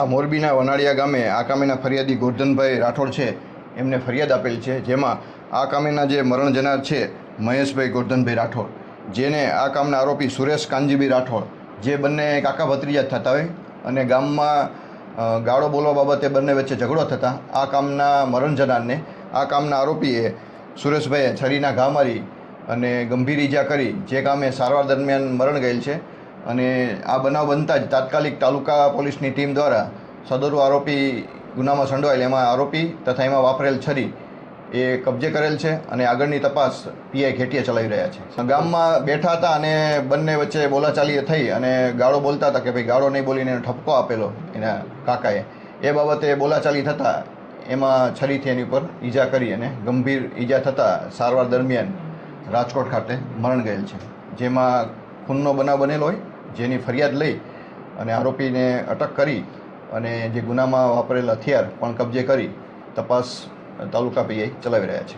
આ મોરબીના વનાળિયા ગામે આ કામેના ફરિયાદી ગોરધનભાઈ રાઠોડ છે, એમને ફરિયાદ આપેલ છે, જેમાં આ કામેના જે મરણ જનાર છે મહેશભાઈ ગોરધનભાઈ રાઠોડ, જેને આ કામના આરોપી સુરેશ કાનજીભાઈ રાઠોડ, જે બંને કાકા ભત્રીજા થતા હોય અને ગામમાં ગાળો બોલવા બાબતે બંને વચ્ચે ઝઘડો થતાં આ કામના મરણ જનારને આ કામના આરોપીએ સુરેશભાઈએ છરીના ઘા મારી અને ગંભીર ઈજા કરી, જે કામે સારવાર દરમિયાન મરણ ગયેલ છે. અને આ બનાવ બનતા જ તાત્કાલિક તાલુકા પોલીસની ટીમ દ્વારા સદરુ આરોપી ગુનામાં સંડોવાયેલ એમાં આરોપી તથા એમાં વાપરેલ છરી એ કબજે કરેલ છે અને આગળની તપાસ પીઆઈ ઘેટિયા ચલાવી રહ્યા છે. ગામમાં બેઠા હતા અને બંને વચ્ચે બોલાચાલી થઈ અને ગાળો બોલતા હતા કે ભાઈ ગાળો નહીં બોલીને એને ઠપકો આપેલો એના કાકાએ. એ બાબતે બોલાચાલી થતાં એમાં છરીથી એની ઉપર ઈજા કરી અને ગંભીર ઈજા થતાં સારવાર દરમિયાન રાજકોટ ખાતે મરણ ગયેલ છે. જેમાં ખૂનનો બનાવ બનેલો હોય, જેની ફરિયાદ લઈ અને આરોપીને અટક કરી અને જે ગુનામાં વાપરેલ હથિયાર પણ કબજે કરી તપાસ તાલુકા પીઆઈ ચલાવી રહ્યા છે.